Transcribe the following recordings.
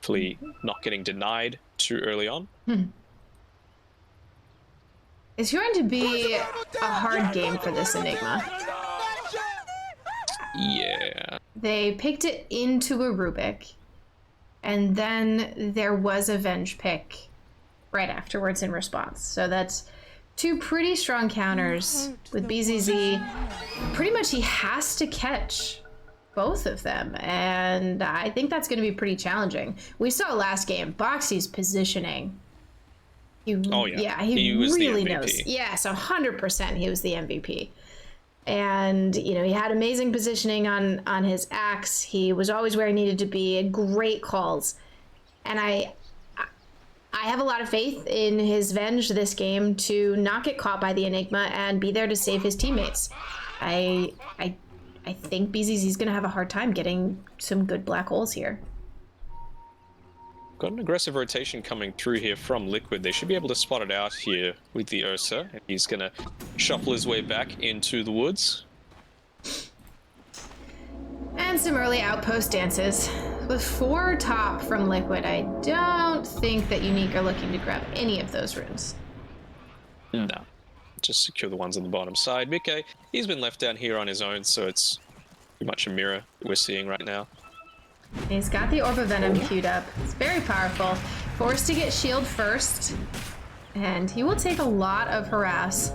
hopefully not getting denied too early on. It's going to be a hard game for this Enigma. Yeah. They picked it into a Rubik, and then there was a Venge pick right afterwards in response. So that's two pretty strong counters with BZZ. Pretty much he has to catch both of them, and I think that's going to be pretty challenging. We saw last game, Boxy's positioning. He was really the MVP. knows. Yes, 100% he was the MVP. And, you know, he had amazing positioning on his axe. He was always where he needed to be, great calls. And I have a lot of faith in his Venge this game to not get caught by the Enigma and be there to save his teammates. I think BZZ's going to have a hard time getting some good black holes here. Got an aggressive rotation coming through here from Liquid. They should be able to spot it out here with the Ursa. He's going to shuffle his way back into the woods. And some early outpost dances. With 4 top from Liquid, I don't think that Unique are looking to grab any of those runes. No. Just secure the ones on the bottom side. Mickey, he's been left down here on his own, so it's pretty much a mirror we're seeing right now. He's got the Orb of Venom queued up. It's very powerful. Forced to get shield first. And he will take a lot of harass.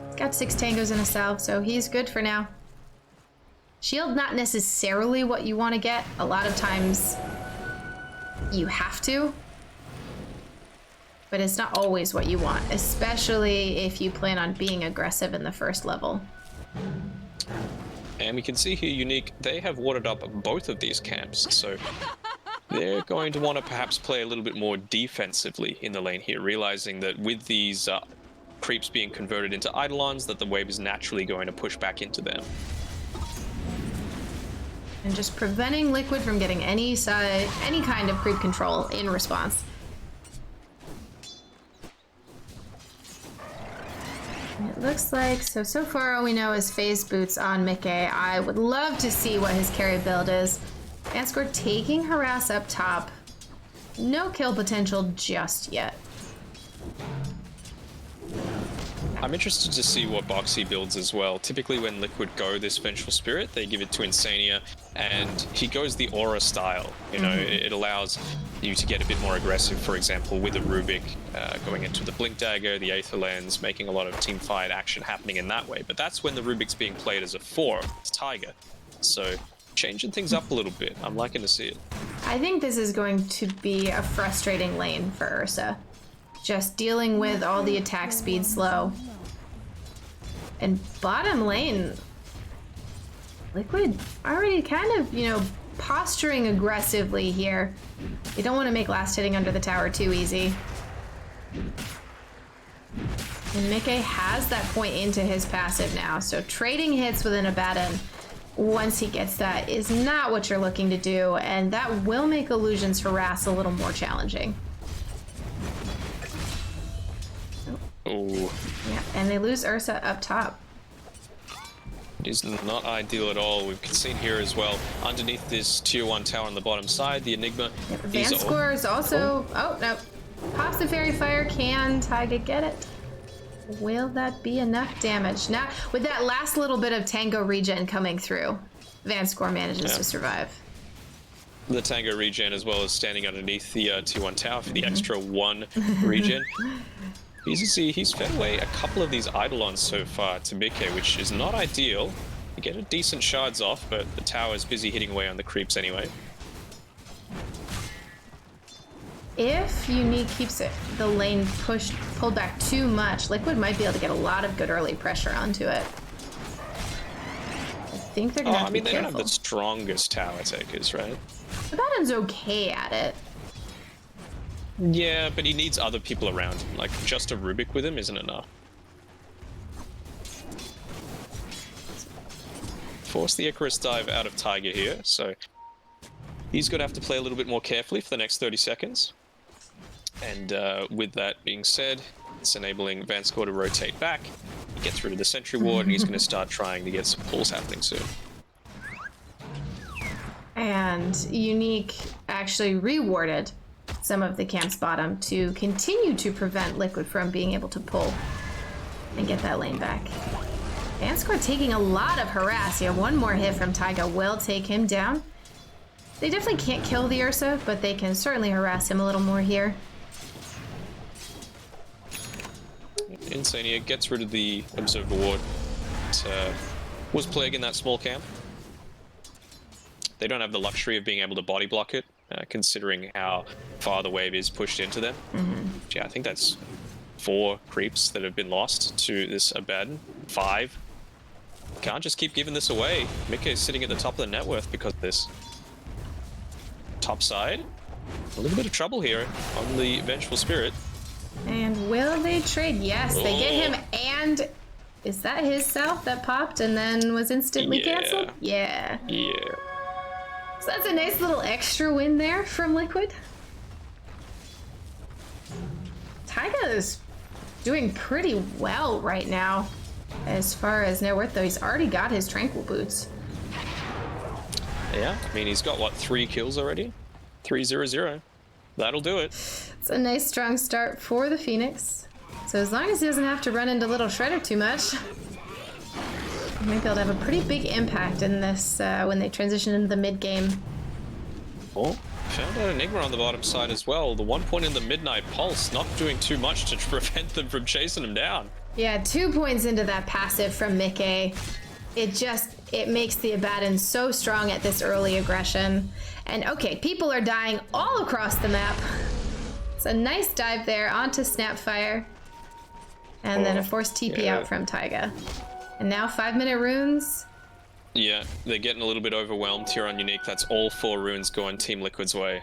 He's got 6 tangos in a salve, so he's good for now. Shield not necessarily what you want to get. A lot of times you have to. But it's not always what you want, especially if you plan on being aggressive in the first level. And we can see here, Unique, they have watered up both of these camps, so they're going to want to perhaps play a little bit more defensively in the lane here, realizing that with these creeps being converted into Eidolons, that the wave is naturally going to push back into them. And just preventing Liquid from getting any kind of creep control in response. It looks like, so far all we know is phase boots on Mickey. I would love to see what his carry build is. Vanscore taking harass up top. No kill potential just yet. I'm interested to see what Boxy builds as well. Typically when Liquid go this Vengeful Spirit, they give it to Insania, and he goes the aura style. You know, it allows you to get a bit more aggressive, for example, with a Rubik, going into the Blink Dagger, the Aether Lens, making a lot of team fight action happening in that way. But that's when the Rubik's being played as a 4, it's Tiger. So changing things up a little bit. I'm liking to see it. I think this is going to be a frustrating lane for Ursa. Just dealing with all the attack speed slow. And bottom lane, Liquid already kind of, you know, posturing aggressively here. You don't want to make last hitting under the tower too easy. And Mickey has that point into his passive now, so trading hits with an Abaddon once he gets that is not what you're looking to do, and that will make Illusion's harass a little more challenging. Oh. Yeah, and they lose Ursa up top. It is not ideal at all. We've seen here as well, underneath this tier 1 tower on the bottom side, the Enigma. Yeah, Vanscore is also... Oh, no. Pops the Fairy Fire. Can Taiga get it? Will that be enough damage? Now, with that last little bit of Tango regen coming through, Vanscore manages to survive. The Tango regen, as well as standing underneath the tier 1 tower for the extra 1 regen. You can see he's fed away a couple of these Eidolons so far to Mickey, which is not ideal. You get a decent shards off, but the tower's busy hitting away on the creeps anyway. If Unique keeps the lane pulled back too much, Liquid might be able to get a lot of good early pressure onto it. I think they're gonna have to be careful. They don't have the strongest tower takers, right? Abaddon's okay at it. Yeah, but he needs other people around him. Like, just a Rubik with him isn't enough. Force the Icarus dive out of Tiger here, so he's going to have to play a little bit more carefully for the next 30 seconds. And with that being said, it's enabling Vanscore to rotate back. He gets rid of the Sentry Ward, and he's going to start trying to get some pulls happening soon. And Unique actually rewarded some of the camp's bottom to continue to prevent Liquid from being able to pull and get that lane back. Vanscore taking a lot of harass here. One more hit from Taiga will take him down. They definitely can't kill the Ursa, but they can certainly harass him a little more here. Insania gets rid of the Observer Ward. It was plaguing that small camp. They don't have the luxury of being able to body block it, considering how far the wave is pushed into them. Yeah, I think that's 4 creeps that have been lost to this Abaddon. 5. Can't just keep giving this away. Mikke is sitting at the top of the net worth because of this. Top side, a little bit of trouble here on the Vengeful Spirit. And will they trade? Yes, they get him, and is that his self that popped and then was instantly canceled? Yeah. Yeah. So that's a nice little extra win there from Liquid. Taiga is doing pretty well right now as far as net worth, though. He's already got his Tranquil Boots. Yeah, I mean, he's got, what, 3 kills already? 3-0-0. That'll do it. It's a nice, strong start for the Phoenix. So as long as he doesn't have to run into Little Shredder too much, he might be able to have a pretty big impact in this when they transition into the mid-game. Oh, found out Enigma on the bottom side as well. The 1 point in the Midnight Pulse not doing too much to prevent them from chasing him down. Yeah, 2 points into that passive from Mikke. It makes the Abaddon so strong at this early aggression. And okay, people are dying all across the map. It's a nice dive there onto Snapfire. And then a forced TP out from Taiga. And now 5-minute runes. Yeah, they're getting a little bit overwhelmed here on Unique. That's all 4 runes going Team Liquid's way.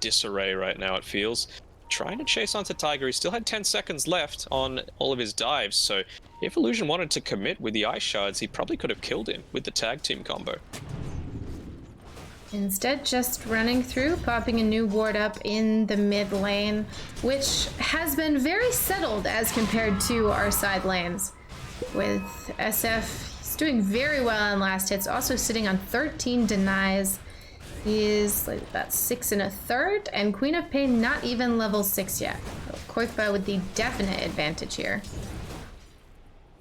Disarray right now, it feels. Trying to chase onto Taiga. He still had 10 seconds left on all of his dives, so if Illusion wanted to commit with the Ice Shards, he probably could have killed him with the tag team combo. Instead, just running through, popping a new ward up in the mid lane, which has been very settled as compared to our side lanes. With SF, he's doing very well on last hits, also sitting on 13 denies. He is like about 6 1/3, and Queen of Pain not even level 6 yet. So Koithba with the definite advantage here.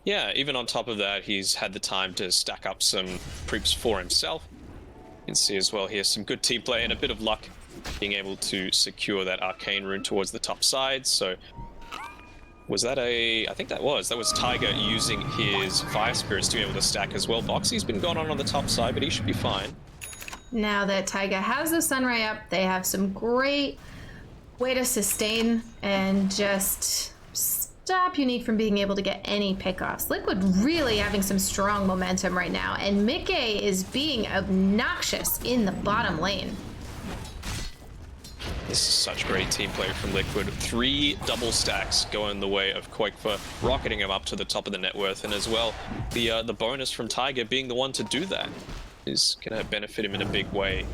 Yeah, even on top of that, he's had the time to stack up some creeps for himself. You can see as well here some good team play and a bit of luck being able to secure that arcane rune towards the top side. So was that I think that was Taiga using his fire spirits to be able to stack as well. Boxy's been gone on the top side, but he should be fine. Now that Taiga has the Sunray up, they have some great way to sustain and just stop Unique from being able to get any pickoffs. Liquid really having some strong momentum right now, and Mikke is being obnoxious in the bottom lane. This is such great team play from Liquid. 3 double stacks going the way of Koikfa, rocketing him up to the top of the net worth, and as well, the bonus from Taiga being the one to do that is going to benefit him in a big way.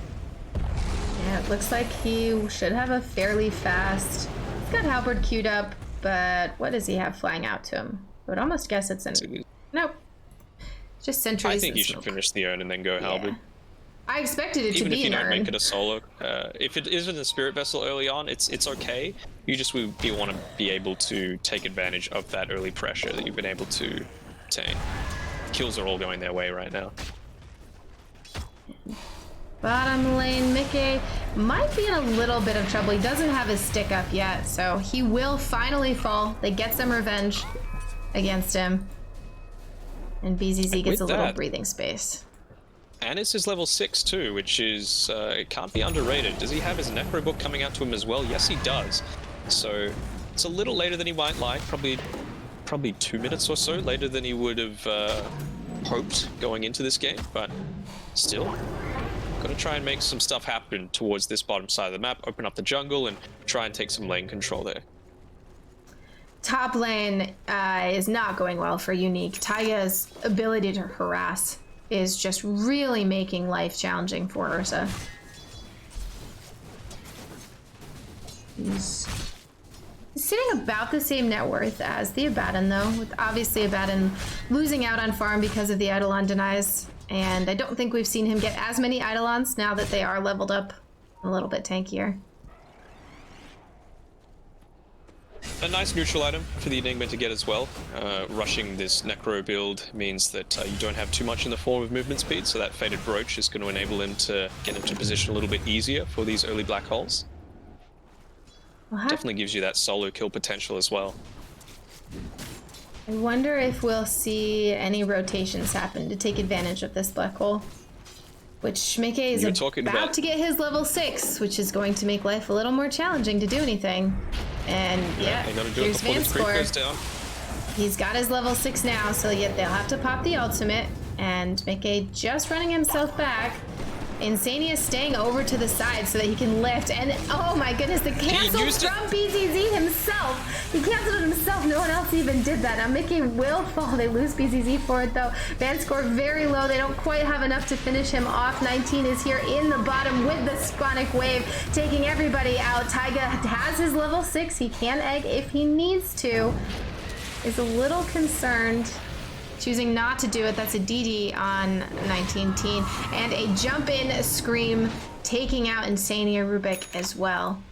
Yeah, it looks like he should have a fairly fast... He's got Halberd queued up, but what does he have flying out to him? I would almost guess it's an... Nope. Just sentries. I think you should finish the urn and then go Halberd. I expected it to be an urn. Even if you don't make it a solo. If it isn't a Spirit Vessel early on, it's okay. You just want to be able to take advantage of that early pressure that you've been able to obtain. Kills are all going their way right now. Bottom lane, Mikke might be in a little bit of trouble. He doesn't have his stick up yet, so he will finally fall. They get some revenge against him. And BZZ gets a little breathing space. And it's his level 6 too, which is, it can't be underrated. Does he have his Necro book coming out to him as well? Yes, he does. So it's a little later than he might like, probably 2 minutes or so later than he would have hoped going into this game, but still. Gotta try and make some stuff happen towards this bottom side of the map, open up the jungle, and try and take some lane control there. Top lane is not going well for Unique. Taiga's ability to harass is just really making life challenging for Ursa. He's sitting about the same net worth as the Abaddon, though, with obviously Abaddon losing out on farm because of the Eidolon denies, And I don't think we've seen him get as many Eidolons now that they are leveled up a little bit tankier. A nice neutral item for the Enigma to get as well. Rushing this Necro build means that you don't have too much in the form of movement speed, so that Fated Brooch is going to enable him to get into position a little bit easier for these early black holes. Definitely gives you that solo kill potential as well. I wonder if we'll see any rotations happen to take advantage of this black hole. Which Mike is about to get his level 6, which is going to make life a little more challenging to do anything. And yeah, here's Vanscore. He's got his level 6 now, so yeah, they'll have to pop the ultimate. And Mike just running himself back. Insania staying over to the side so that he can lift. And oh my goodness, the cancel from BZZ himself. He canceled it himself. No one else even did that. Now Mickey will fall. They lose BZZ for it though. Vanscore very low. They don't quite have enough to finish him off. 19 is here in the bottom with the Sonic Wave, taking everybody out. Taiga has his level 6. He can egg if he needs to. Is a little concerned. Choosing not to do it. That's a DD on 19 Teen. And a jump in Scream, taking out Insania Rubik as well.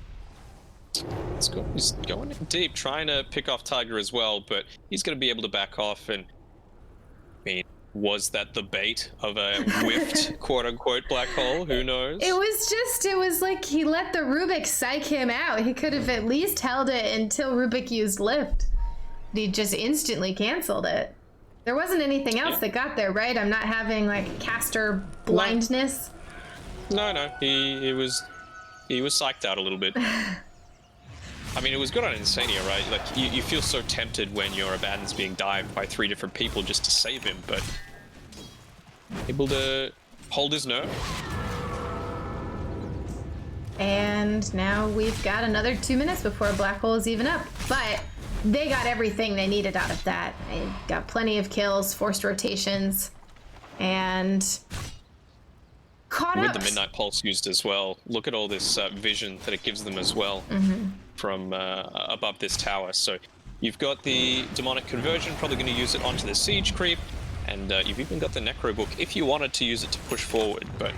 Let's go. He's going in deep, trying to pick off Tiger as well, but he's going to be able to back off. And I mean, was that the bait of a whiffed quote-unquote black hole? Who knows? It was like he let the Rubik psych him out. He could have at least held it until Rubik used lift. He just instantly canceled it. There wasn't anything else that got there, right? I'm not having like caster blindness. No, he was psyched out a little bit. I mean, it was good on Insania, right? Like you feel so tempted when your Abaddon's being dived by 3 different people just to save him, but able to hold his nerve. And now we've got another 2 minutes before Black Hole is even up, but they got everything they needed out of that. They got plenty of kills, forced rotations, and caught up. With the Midnight Pulse used as well. Look at all this vision that it gives them as well from above this tower. So you've got the Demonic Conversion, probably going to use it onto the Siege Creep, and you've even got the Necro Book if you wanted to use it to push forward. But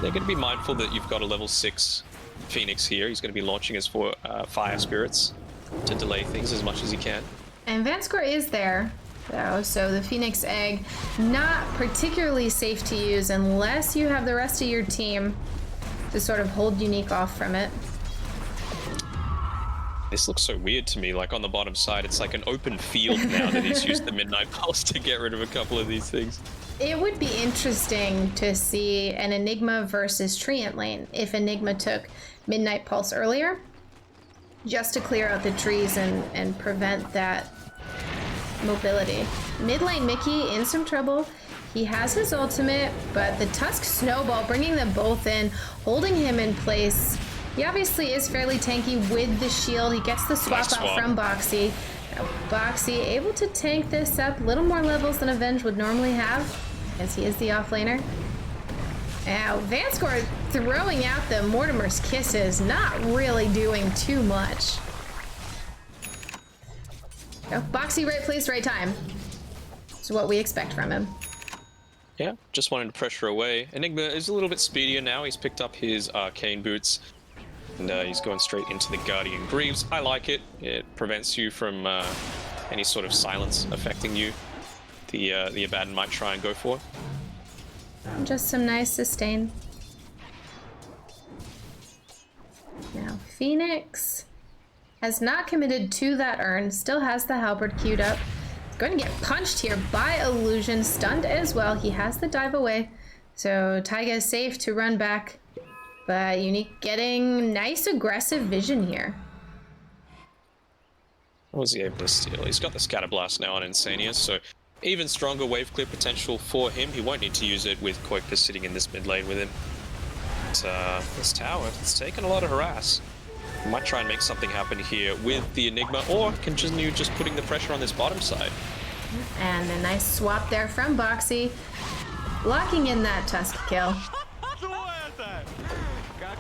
they're going to be mindful that you've got a level 6 Phoenix here. He's going to be launching his Fire Spirits to delay things as much as he can. And Vanscore is there, though, so the Phoenix Egg, not particularly safe to use unless you have the rest of your team to sort of hold Unique off from it. This looks so weird to me, like on the bottom side, it's like an open field now that he's used the Midnight Pulse to get rid of a couple of these things. It would be interesting to see an Enigma versus Treant lane if Enigma took Midnight Pulse earlier, just to clear out the trees and prevent that mobility. Mid lane Mickey in some trouble. He has his ultimate, but the Tusk Snowball bringing them both in, holding him in place. He obviously is fairly tanky with the shield. He gets the swap out from Boxy. Now, Boxy able to tank this up, a little more levels than Avenge would normally have, as he is the offlaner. Now, Vanscore throwing out the Mortimer's Kisses, not really doing too much. Oh, Boxy, right place, right time. It's what we expect from him. Yeah, just wanted to pressure away. Enigma is a little bit speedier now. He's picked up his Arcane Boots, and he's going straight into the Guardian Greaves. I like it. It prevents you from any sort of silence affecting you. The Abaddon might try and go for. Just some nice sustain. Now, Phoenix has not committed to that urn, still has the halberd queued up. He's going to get punched here by Illusion, stunned as well. He has the dive away, so Taiga is safe to run back, but Unique getting nice aggressive vision here. What was he able to steal? He's got the Scatter Blast now on Insania, so even stronger wave clear potential for him. He won't need to use it with Koipa sitting in this mid lane with him. But this tower, it's taken a lot of harass. He might try and make something happen here with the Enigma, or continue just putting the pressure on this bottom side. And a nice swap there from Boxy, locking in that Tusk kill.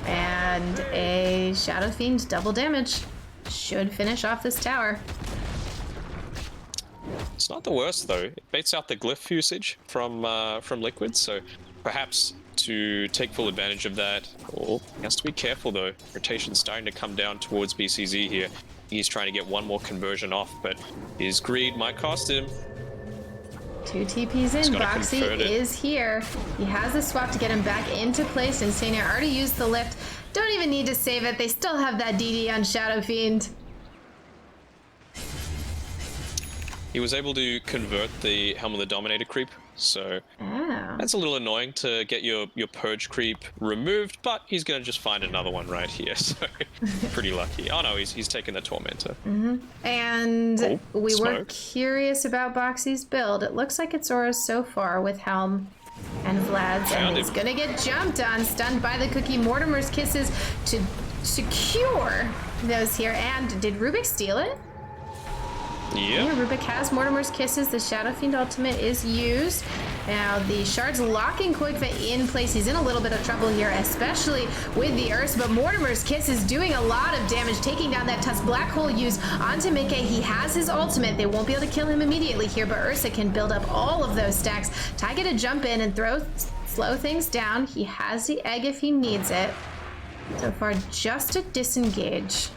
And a Shadow Fiend double damage should finish off this tower. It's not the worst though. It baits out the glyph usage from Liquid, so perhaps to take full advantage of that. Oh, he has to be careful though. Rotation's starting to come down towards BCZ here. He's trying to get one more conversion off, but his greed might cost him. 2 TPs in. Boxy is here. He has the swap to get him back into place. Insania already used the lift. Don't even need to save it. They still have that DD on Shadow Fiend. He was able to convert the Helm of the Dominator creep, so that's a little annoying to get your purge creep removed, but he's going to just find another one right here, so pretty lucky. Oh no, he's taking the Tormentor. And we were curious about Boxy's build. It looks like it's Aura's so far with Helm and Vlad's, and he's going to get jumped on, stunned by the cookie. Mortimer's kisses to secure those here, and did Rubik steal it? Yeah, Rubik has Mortimer's Kisses. The Shadow Fiend ultimate is used. Now the Shard's locking Koikva in place. He's in a little bit of trouble here, especially with the Ursa, but Mortimer's Kiss is doing a lot of damage, taking down that Tusk Black Hole use onto Mickey. He has his ultimate. They won't be able to kill him immediately here, but Ursa can build up all of those stacks. Taiga to jump in and slow things down. He has the egg if he needs it. So far, just a disengage.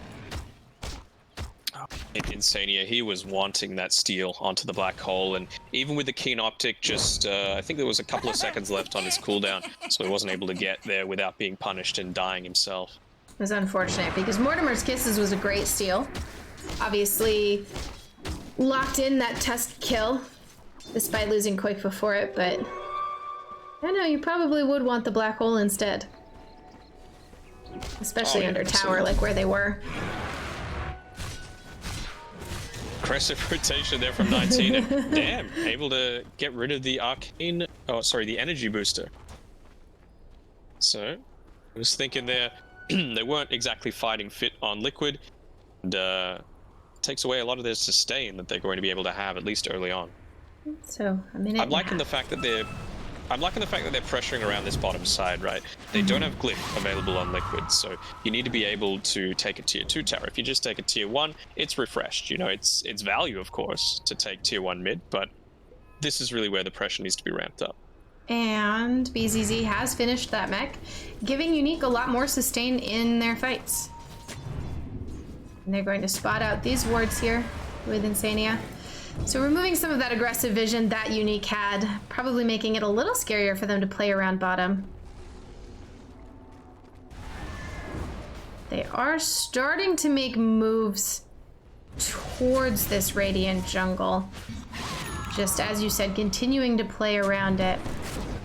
Insania, he was wanting that steal onto the black hole, and even with the keen optic, just I think there was a couple of seconds left on his cooldown, so he wasn't able to get there without being punished and dying himself. It was unfortunate because Mortimer's Kisses was a great steal. Obviously locked in that Tusk kill despite losing Koikva for it, but I know you probably would want the black hole instead, especially under tower like where they were. Aggressive rotation there from 19, and damn, able to get rid of the arcane, the energy booster. So, I was thinking there, they weren't exactly fighting fit on Liquid, and takes away a lot of their sustain that they're going to be able to have, at least early on. So, a minute. I'm liking the fact that they're pressuring around this bottom side, right? They don't have glyph available on Liquid, so you need to be able to take a tier 2 tower. If you just take a tier 1, it's refreshed. You know, it's value, of course, to take tier 1 mid, but this is really where the pressure needs to be ramped up. And BZZ has finished that mech, giving Unique a lot more sustain in their fights. And they're going to spot out these wards here with Insania. So removing some of that aggressive vision that Unique had, probably making it a little scarier for them to play around bottom. They are starting to make moves towards this Radiant jungle. Just as you said, continuing to play around it.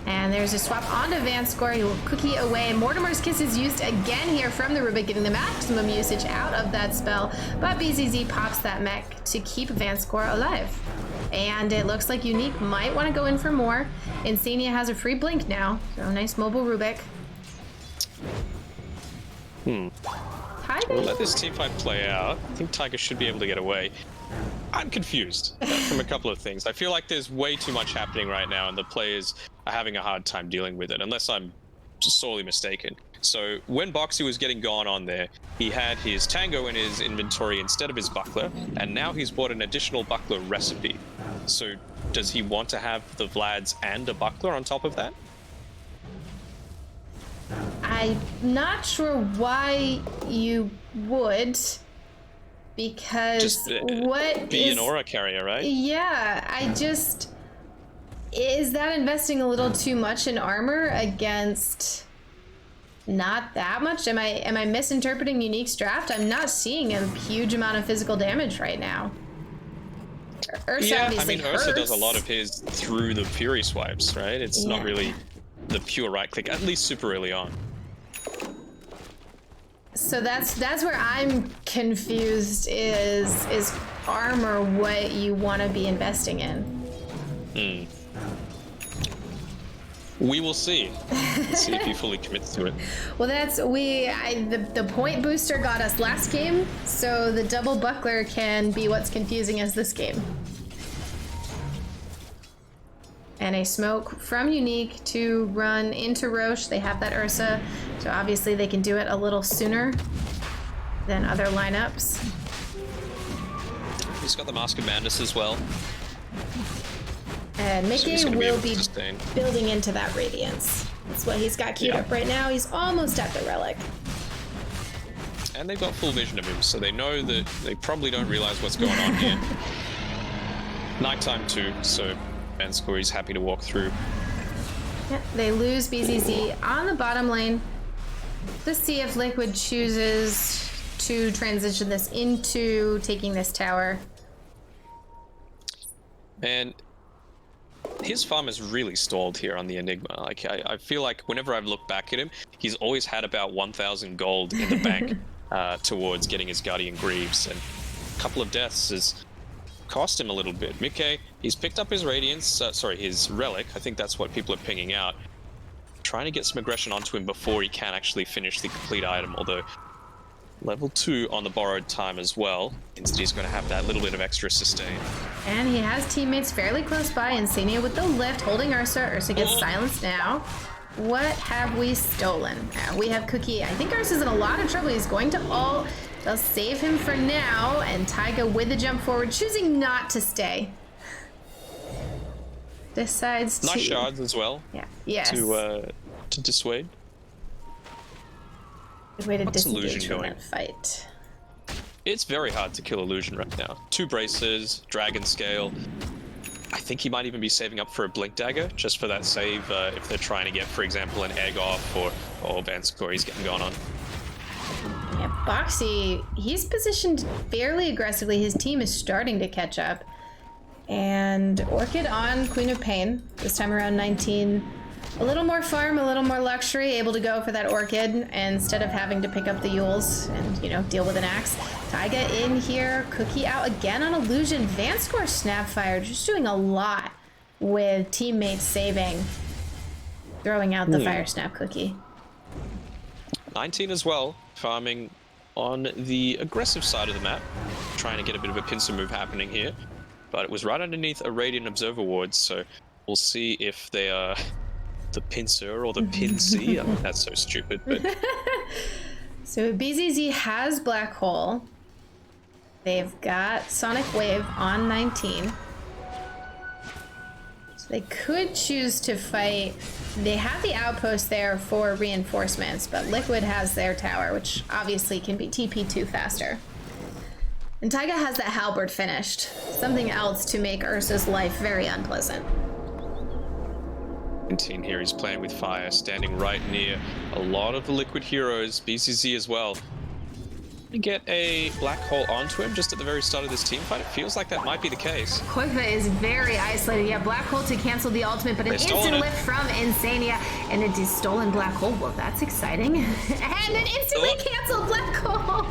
And there's a swap onto Vanscore. He will cookie away. Mortimer's Kiss is used again here from the Rubik, getting the maximum usage out of that spell. But BZZ pops that mech to keep Vanscore alive. And it looks like Unique might want to go in for more. Insania has a free blink now. So nice mobile Rubik. We'll let this teamfight play out. I think Tiger should be able to get away. I'm confused from a couple of things. I feel like there's way too much happening right now, and the players are having a hard time dealing with it, unless I'm just sorely mistaken. So when Boxy was getting gone on there, he had his Tango in his inventory instead of his buckler, and now he's bought an additional buckler recipe. So does he want to have the Vlads and a buckler on top of that? I'm not sure why you would. Because just be an aura carrier, right? Yeah, is that investing a little too much in armor against not that much? Am I misinterpreting Unique's draft? I'm not seeing a huge amount of physical damage right now. Ursa Ursa does a lot of his through the Fury swipes, right? It's not really the pure right click, at least super early on. So that's where I'm confused. Is armor what you want to be investing in? We will see. Let's see if he fully commits to it. Well, the point booster got us last game, so the double buckler can be what's confusing us this game. And a smoke from Unique to run into Roche. They have that Ursa, so obviously they can do it a little sooner than other lineups. He's got the Mask of Madness as well. And So he's Mickey gonna be will able to be sustain. building into that Radiance. That's what he's got queued up right now. He's almost at the Relic. And they've got full vision of him, so they know that they probably don't realize what's going on here. Nighttime too, so Vanscore is happy to walk through. Yeah, they lose BZZ on the bottom lane. Let's see if Liquid chooses to transition this into taking this tower. And his farm is really stalled here on the Enigma. Like I feel like whenever I've looked back at him, he's always had about 1,000 gold in the bank towards getting his Guardian Greaves, and a couple of deaths has cost him a little bit. Mickey, he's picked up his Radiance, his Relic. I think that's what people are pinging out. Trying to get some aggression onto him before he can actually finish the complete item, although level 2 on the borrowed time as well means that he's going to have that little bit of extra sustain. And he has teammates fairly close by. Insania with the lift, holding Ursa. Ursa gets silenced now. What have we stolen? We have Cookie. I think Ursa's in a lot of trouble. He's going to ult. They'll save him for now. And Taiga with the jump forward, choosing not to stay. Decides to... Nice shards as well. Yeah. Yes. To dissuade. Good way to What's disengage Illusion from going? that fight. It's very hard to kill Illusion right now. 2 braces, Dragon Scale. I think he might even be saving up for a Blink Dagger, just for that save if they're trying to get, for example, an egg off or Vanscore he's getting gone on. Yeah, Boxy, he's positioned fairly aggressively. His team is starting to catch up. And Orchid on Queen of Pain, this time around 19. A little more farm, a little more luxury, able to go for that Orchid instead of having to pick up the Yules and, you know, deal with an axe. Taiga in here, Cookie out again on Illusion. Vanscore Snapfire just doing a lot with teammates saving, throwing out the Fire Snap Cookie. 19 as well, farming on the aggressive side of the map, trying to get a bit of a pincer move happening here. But it was right underneath a Radiant Observer Ward, so we'll see if they are the pincer or the pinsy. I mean, that's so stupid, but... So BZZ has Black Hole. They've got Sonic Wave on 19. So they could choose to fight. They have the outpost there for reinforcements, but Liquid has their tower, which obviously can be TP2 faster. And Taiga has that halberd finished. Something else to make Ursa's life very unpleasant. 19 here, he's playing with fire, standing right near a lot of the Liquid heroes, BCZ as well. To get a black hole onto him just at the very start of this team fight, it feels like that might be the case. Koiva is very isolated. Yeah, black hole to cancel the ultimate, but an instant lift from Insania, and it is stolen black hole. Well, that's exciting. And an instantly canceled black hole.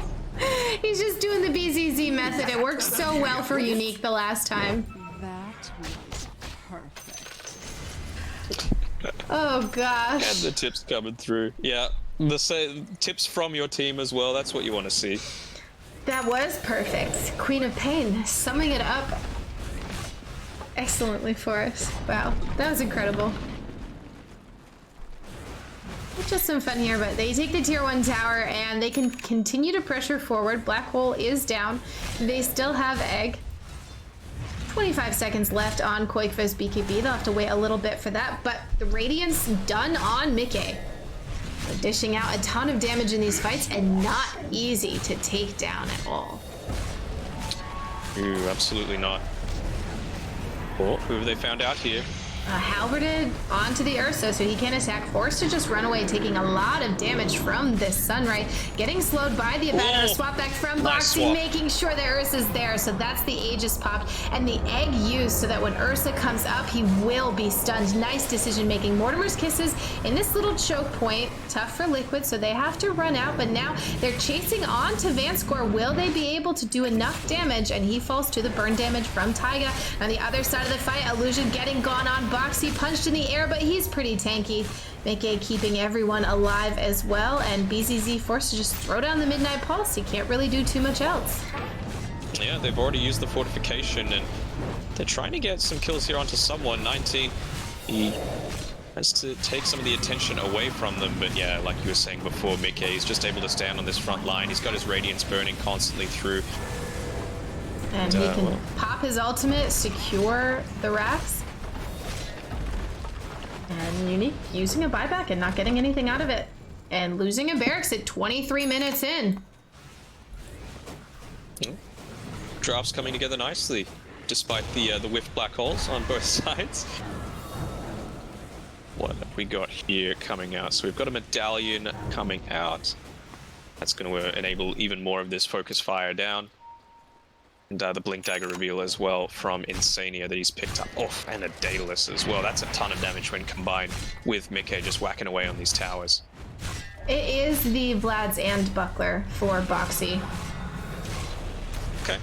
He's just doing the BZZ method. It worked so well for Unique the last time. That was perfect. Oh gosh. And the tips coming through. Yeah, the tips from your team as well. That's what you want to see. That was perfect. Queen of Pain, summing it up excellently for us. Wow, that was incredible. Just some fun here, but they take the tier 1 tower and they can continue to pressure forward. Black hole is down. They still have egg. 25 seconds left on Koikva's BKB. They'll have to wait a little bit for that, but the Radiance done on Mickey. They're dishing out a ton of damage in these fights and not easy to take down at all. Ooh, absolutely not. Oh, who have they found out here? Halberded onto the Ursa so he can attack, forced to just run away, taking a lot of damage from this Sunray, getting slowed by the Abaddon. Swap back from Boxy, making sure that Ursa's there, so that's the Aegis popped, and the egg used so that when Ursa comes up, he will be stunned. Nice decision making. Mortimer's Kisses in this little choke point, tough for Liquid, so they have to run out, but now they're chasing on to Vanscore. Will they be able to do enough damage? And he falls to the burn damage from Taiga. On the other side of the fight, Illusion getting gone on Boxy, punched in the air, but he's pretty tanky. Mickey keeping everyone alive as well, and BZZ forced to just throw down the Midnight Pulse. He can't really do too much else. Yeah, they've already used the fortification, and they're trying to get some kills here onto someone. 19, he has to take some of the attention away from them, but yeah, like you were saying before, Mickey is just able to stand on this front line. He's got his Radiance burning constantly through. And he can pop his ultimate, secure the racks. And Unique using a buyback and not getting anything out of it. And losing a barracks at 23 minutes in. Drafts coming together nicely, despite the whiff black holes on both sides. What have we got here coming out? So we've got a medallion coming out. That's going to enable even more of this focus fire down. And the Blink Dagger reveal as well from Insania that he's picked up. Oh, and a Daedalus as well. That's a ton of damage when combined with Mickey just whacking away on these towers. It is the Vlad's and Buckler for Boxy. Okay.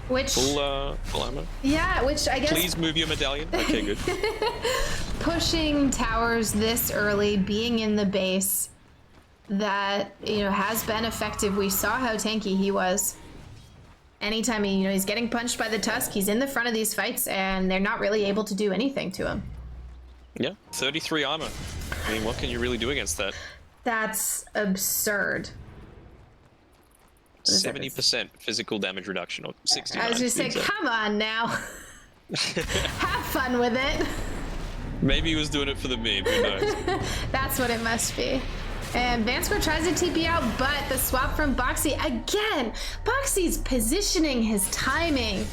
Which... Full ammo? Yeah, which I guess... Please move your medallion. Okay, good. Pushing towers this early, being in the base, that, you know, has been effective. We saw how tanky he was. Anytime he's getting punched by the Tusk, he's in the front of these fights, and they're not really able to do anything to him. Yeah, 33 armor. I mean, what can you really do against that? That's absurd. 70% physical damage reduction, or 69. I was just saying, come on now. Have fun with it. Maybe he was doing it for the meme, who knows? That's what it must be. And Vanscore tries to TP out, but the swap from Boxy again. Boxy's positioning, his timing.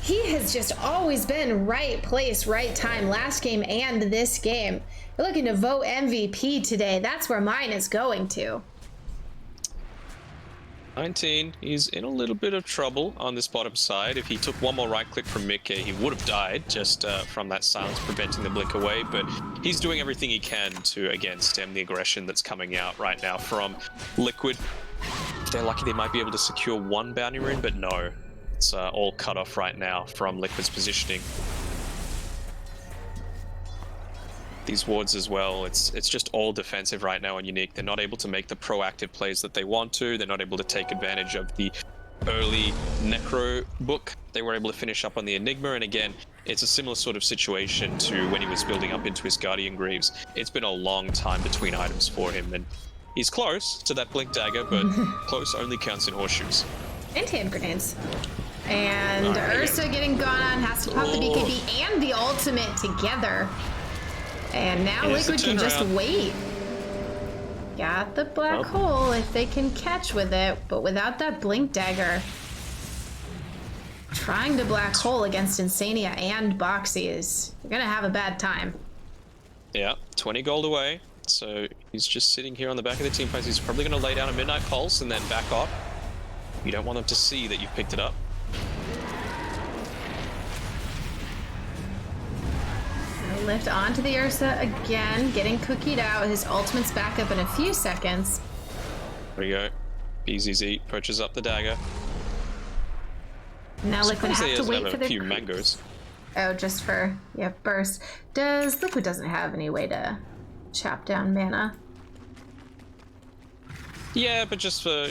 He has just always been right place, right time, last game and this game. We're looking to vote MVP today. That's where mine is going to. 19, he's in a little bit of trouble on this bottom side. If he took one more right click from Mickey, he would have died just from that silence preventing the blink away, but he's doing everything he can to, again, stem the aggression that's coming out right now from Liquid. If they're lucky, they might be able to secure one bounty rune, but no. It's all cut off right now from Liquid's positioning. These wards as well, it's just all defensive right now on Unique. They're not able to make the proactive plays that they want to. They're not able to take advantage of the early Necro book. They were able to finish up on the Enigma, and again, it's a similar sort of situation to when he was building up into his Guardian Greaves. It's been a long time between items for him, and he's close to that Blink Dagger, but close only counts in horseshoes. And hand grenades. And Ursa getting gone on, has to pop the BKB and the ultimate together. And now Liquid can just wait. Got the black hole if they can catch with it, but without that Blink Dagger. Trying to black hole against Insania and Boxy is gonna have a bad time. Yeah, 20 gold away. So he's just sitting here on the back of the team fights. He's probably gonna lay down a Midnight Pulse and then back off. You don't want them to see that you've picked it up. Lift onto the Ursa again, getting cookied out. His ultimate's back up in a few seconds. There we go. BZZ approaches up the dagger. Now Liquid have to wait for a few mangoes. Oh, just for burst. Liquid doesn't have any way to chop down mana? Yeah, but just for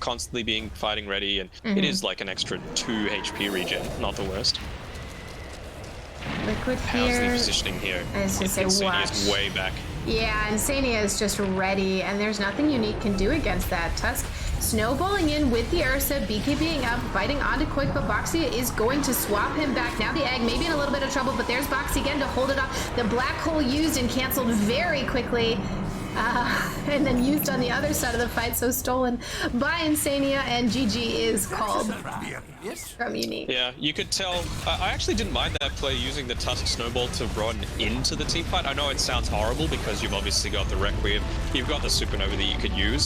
constantly being fighting ready, and it is like an extra 2 HP regen, not the worst. Liquid How's here. the positioning here? I was gonna say, watch. Insania's way back. Yeah, Insania is just ready, and there's nothing Unique can do against that. Tusk snowballing in with the Ursa, BKBing up, biting onto Quick, but Boxy is going to swap him back. Now the Egg may be in a little bit of trouble, but there's Boxy again to hold it off. The black hole used and canceled very quickly. And then used on the other side of the fight, so stolen by Insania, and GG is called from Unique. Yeah, you could tell. I actually didn't mind that play using the Tusk Snowball to run into the team fight. I know it sounds horrible because you've obviously got the Requiem, you've got the Supernova that you could use.